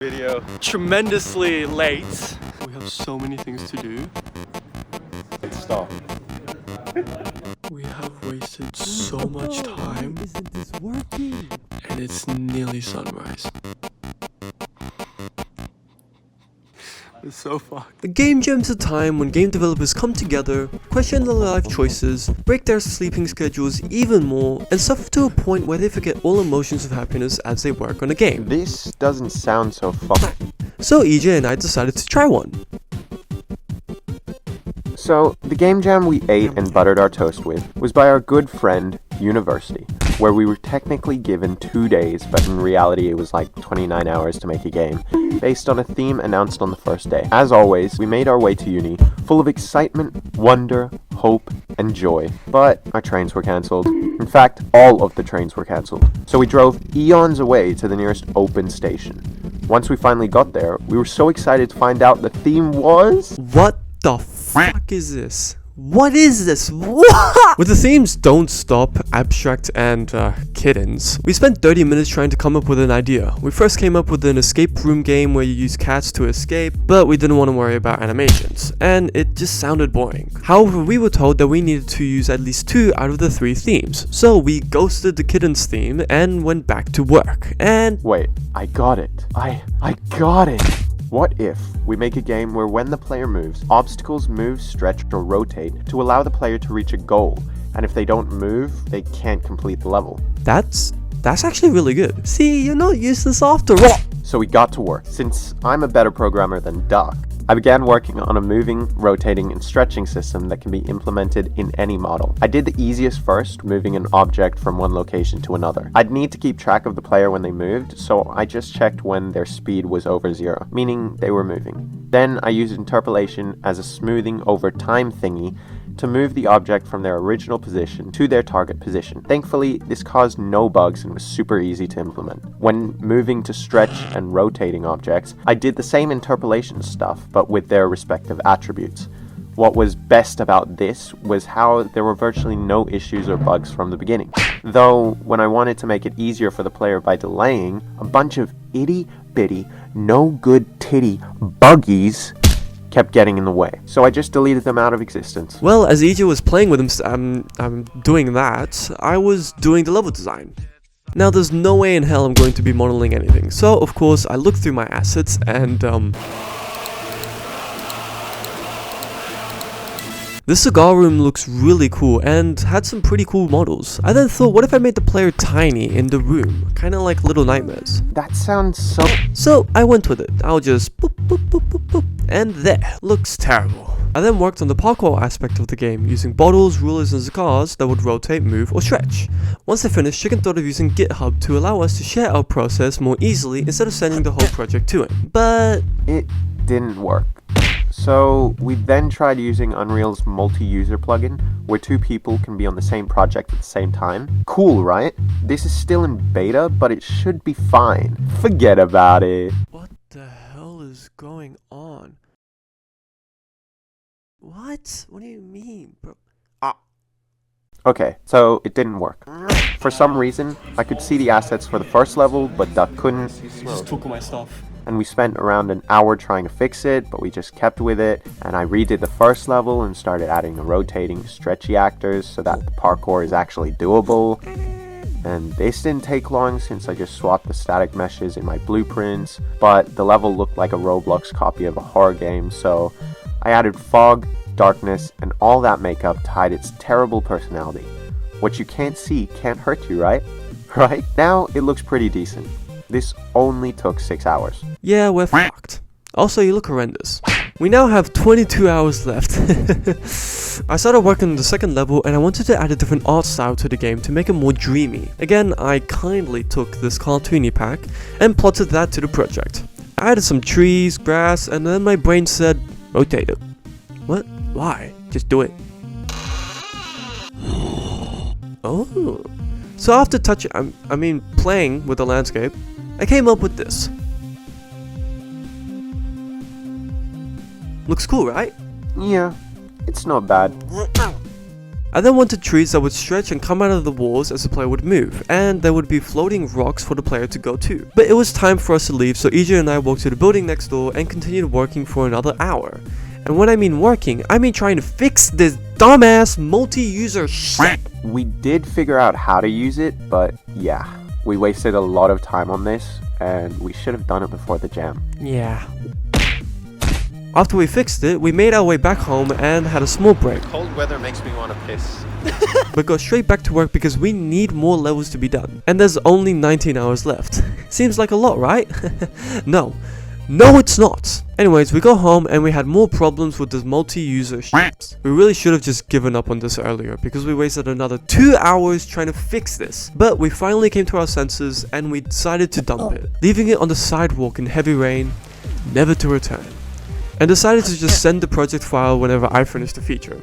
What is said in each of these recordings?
Video. Tremendously late. We have so many things to do. Stop. We have wasted so much time. Isn't this working? And it's nearly sunrise. It's so fucked. The game jam is a time when game developers come together, question their life choices, break their sleeping schedules even more, and suffer to a point where they forget all emotions of happiness as they work on a game. This doesn't sound so fun. So EJ and I decided to try one. So, the game jam we ate and buttered our toast with was by our good friend, University, where we were technically given 2 days, but in reality it was like 29 hours to make a game, based on a theme announced on the first day. As always, we made our way to uni, full of excitement, wonder, hope, and joy. But our trains were cancelled. In fact, all of the trains were cancelled. So we drove eons away to the nearest open station. Once we finally got there, we were so excited to find out the theme was... What the fuck is this? What is this? What? With the themes Don't Stop, Abstract, and Kittens, we spent 30 minutes trying to come up with an idea. We first came up with an escape room game where you use cats to escape, but we didn't want to worry about animations, and it just sounded boring. However, we were told that we needed to use at least 2 out of the 3 themes, so we ghosted the Kittens theme and went back to work, and... Wait, I got it. I got it! What if we make a game where when the player moves, obstacles move, stretch, or rotate to allow the player to reach a goal, and if they don't move, they can't complete the level? That's actually really good. See, you're not useless after all. So we got to work. Since I'm a better programmer than Doc, I began working on a moving, rotating, and stretching system that can be implemented in any model. I did the easiest first, moving an object from one location to another. I'd need to keep track of the player when they moved, so I just checked when their speed was over 0, meaning they were moving. Then I used interpolation as a smoothing over time thingy to move the object from their original position to their target position. Thankfully, this caused no bugs and was super easy to implement. When moving to stretch and rotating objects, I did the same interpolation stuff, but with their respective attributes. What was best about this was how there were virtually no issues or bugs from the beginning. Though, when I wanted to make it easier for the player by delaying, a bunch of itty-bitty, no-good-titty buggies kept getting in the way, so I just deleted them out of existence. Well, as EJ was playing with him, doing that, I was doing the level design. Now, there's no way in hell I'm going to be modeling anything, so of course I looked through my assets and this cigar room looks really cool and had some pretty cool models. I then thought, what if I made the player tiny in the room, kinda like Little Nightmares? That sounds so... So I went with it. I'll just boop boop boop boop boop, and there. Looks terrible. I then worked on the parkour aspect of the game, using bottles, rulers, and cigars that would rotate, move, or stretch. Once I finished, Chicken thought of using GitHub to allow us to share our process more easily instead of sending the whole project to him. But... it didn't work. So we then tried using Unreal's multi-user plugin, where 2 people can be on the same project at the same time. Cool, right? This is still in beta, but it should be fine. Forget about it. What the hell is going on? What? What do you mean, bro? Okay, so it didn't work. For some reason, I could see the assets for the first level, but Duck couldn't. Just took all my stuff. And we spent around an hour trying to fix it, but we just kept with it. And I redid the first level and started adding the rotating, stretchy actors so that the parkour is actually doable. And this didn't take long since I just swapped the static meshes in my blueprints, but the level looked like a Roblox copy of a horror game, so I added fog, darkness, and all that makeup to hide its terrible personality. What you can't see can't hurt you, right? Right? Now it looks pretty decent. This only took 6 hours. Yeah, we're fucked. Also, you look horrendous. We now have 22 hours left. I started working on the second level and I wanted to add a different art style to the game to make it more dreamy. Again, I kindly took this cartoony pack and plotted that to the project. I added some trees, grass, and then my brain said, rotate it. What? Why? Just do it. Oh. So after playing with the landscape, I came up with this. Looks cool, right? Yeah, it's not bad. I then wanted trees that would stretch and come out of the walls as the player would move, and there would be floating rocks for the player to go to. But it was time for us to leave, so EJ and I walked to the building next door and continued working for another hour. And when I mean working, I mean trying to fix this dumbass multi-user shit. We did figure out how to use it, but yeah, we wasted a lot of time on this, and we should have done it before the jam. Yeah. After we fixed it, we made our way back home and had a small break. Cold weather makes me want to piss. But got straight back to work because we need more levels to be done. And there's only 19 hours left. Seems like a lot, right? No, it's not. Anyways, we go home and we had more problems with this multi-user shit. We really should have just given up on this earlier because we wasted another 2 hours trying to fix this. But we finally came to our senses and we decided to dump it, leaving it on the sidewalk in heavy rain, never to return. And decided to just send the project file whenever I finished the feature.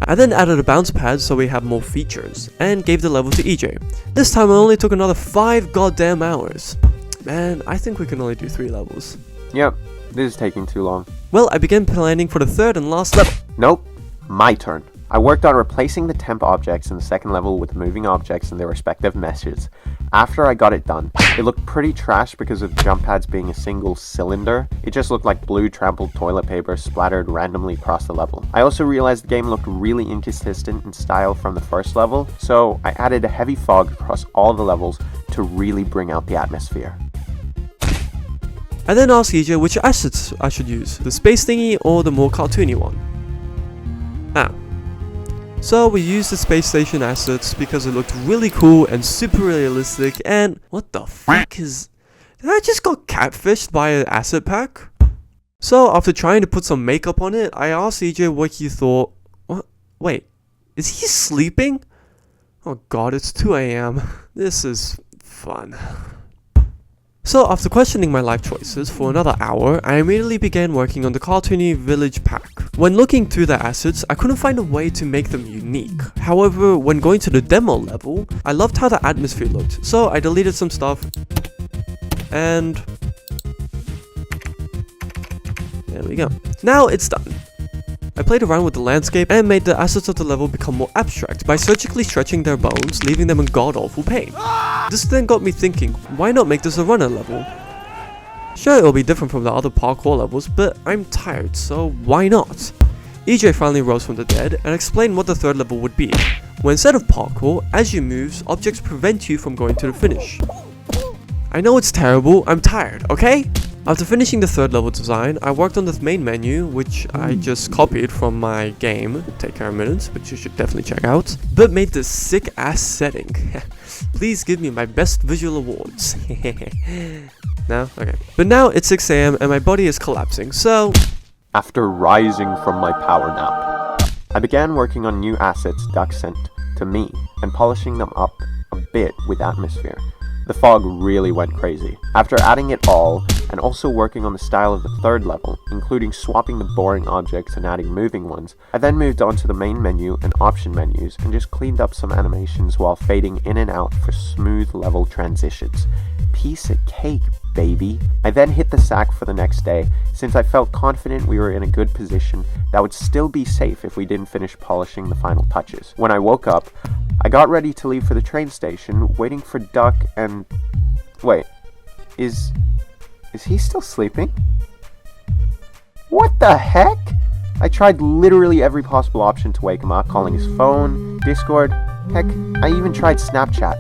I then added a bounce pad so we have more features, and gave the level to EJ. This time it only took another 5 goddamn hours. Man, I think we can only do 3 levels. Yep, this is taking too long. Well, I began planning for the 3rd and last level. Nope, my turn. I worked on replacing the temp objects in the second level with moving objects in their respective meshes. After I got it done, it looked pretty trash because of jump pads being a single cylinder. It just looked like blue trampled toilet paper splattered randomly across the level. I also realized the game looked really inconsistent in style from the first level, so I added a heavy fog across all the levels to really bring out the atmosphere. I then asked EJ which assets I should use, the space thingy or the more cartoony one. So we used the space station assets because it looked really cool and super realistic, and what the fuck is... Did I just got catfished by an asset pack? So after trying to put some makeup on it, I asked EJ what he thought. What? Wait, is he sleeping? Oh god, it's 2 AM. This is fun. So after questioning my life choices for another hour, I immediately began working on the cartoony village pack. When looking through the assets, I couldn't find a way to make them unique. However, when going to the demo level, I loved how the atmosphere looked, so I deleted some stuff, and there we go. Now it's done. I played around with the landscape and made the assets of the level become more abstract by surgically stretching their bones, leaving them in god-awful pain. This then got me thinking, why not make this a runner level? Sure, it'll be different from the other parkour levels, but I'm tired, so why not? EJ finally rose from the dead and explained what the 3rd level would be, where instead of parkour, as you move, objects prevent you from going to the finish. I know it's terrible, I'm tired, okay? After finishing the 3rd level design, I worked on the main menu, which I just copied from my game, Take Care of Minutes, which you should definitely check out, but made this sick ass setting. Please give me my best visual awards. No? Okay. But now it's 6 AM and my body is collapsing, so... After rising from my power nap, I began working on new assets Duck sent to me and polishing them up a bit with atmosphere. The fog really went crazy. After adding it all, and also working on the style of the 3rd level, including swapping the boring objects and adding moving ones, I then moved on to the main menu and option menus and just cleaned up some animations while fading in and out for smooth level transitions. Piece of cake, baby. I then hit the sack for the next day, since I felt confident we were in a good position that would still be safe if we didn't finish polishing the final touches. When I woke up, I got ready to leave for the train station, waiting for Duck and... Wait, is he still sleeping? What the heck? I tried literally every possible option to wake him up, calling his phone, Discord, heck, I even tried Snapchat.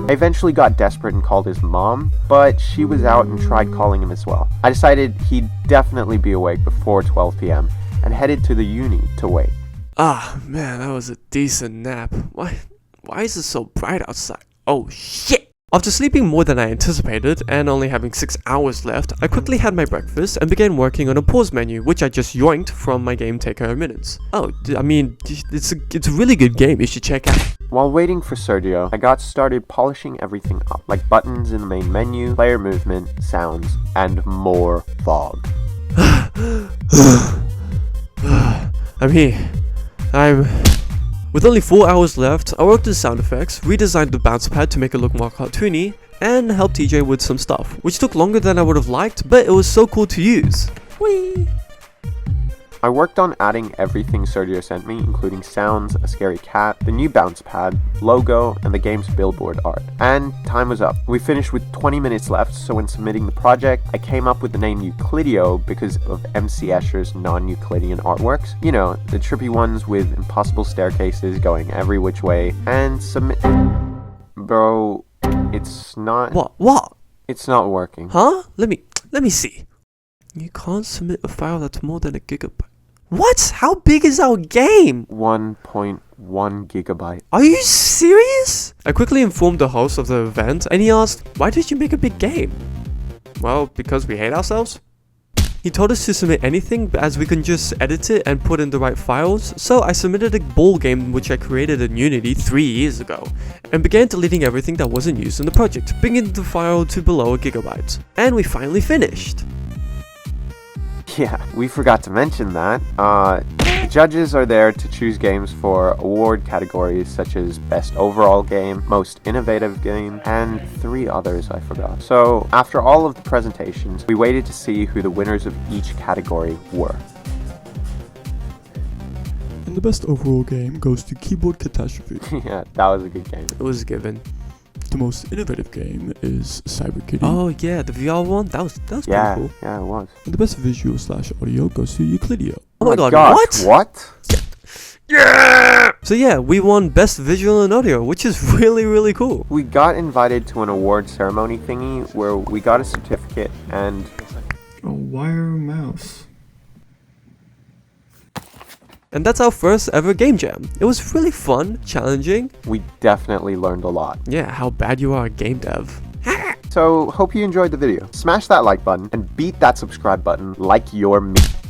I eventually got desperate and called his mom, but she was out and tried calling him as well. I decided he'd definitely be awake before 12 PM and headed to the uni to wait. Ah, man, that was a decent nap. Why is it so bright outside? Oh shit! After sleeping more than I anticipated and only having 6 hours left, I quickly had my breakfast and began working on a pause menu, which I just yoinked from my game Take Care of Minutes. Oh, I mean, it's a really good game, you should check out. While waiting for Sergio, I got started polishing everything up, like buttons in the main menu, player movement, sounds, and more fog. With only 4 hours left, I worked on sound effects, redesigned the bounce pad to make it look more cartoony, and helped TJ with some stuff, which took longer than I would have liked, but it was so cool to use. Whee! I worked on adding everything Sergio sent me, including sounds, a scary cat, the new bounce pad, logo, and the game's billboard art. And time was up. We finished with 20 minutes left, so when submitting the project, I came up with the name Euclidio because of MC Escher's non-Euclidean artworks. You know, the trippy ones with impossible staircases going every which way, and submit... Bro, it's not... What? It's not working. Huh? Let me see. You can't submit a file that's more than a gigabyte. What? How big is our game? 1.1 gigabyte. Are you serious? I quickly informed the host of the event and he asked, why did you make a big game? Well, because we hate ourselves. He told us to submit anything as we can just edit it and put in the right files, so I submitted a ball game which I created in Unity 3 years ago, and began deleting everything that wasn't used in the project, bringing the file to below a gigabyte. And we finally finished. Yeah, we forgot to mention that. The judges are there to choose games for award categories such as Best Overall Game, Most Innovative Game, and 3 others I forgot. So, after all of the presentations, we waited to see who the winners of each category were. And the best overall game goes to Keyboard Catastrophe. Yeah, that was a good game. It was given. The most innovative game is Cyber Kitty. Oh yeah, the VR one? That was pretty cool. Yeah, it was. And the best visual / audio goes to Euclidio. Oh my god, gosh, what? Yeah! So yeah, we won Best Visual and Audio, which is really cool. We got invited to an award ceremony thingy where we got a certificate and... A wire mouse. And that's our first ever game jam. It was really fun, challenging. we definitely learned a lot. Yeah, how bad you are at game dev. So, hope you enjoyed the video. Smash that like button and beat that subscribe button like you're me.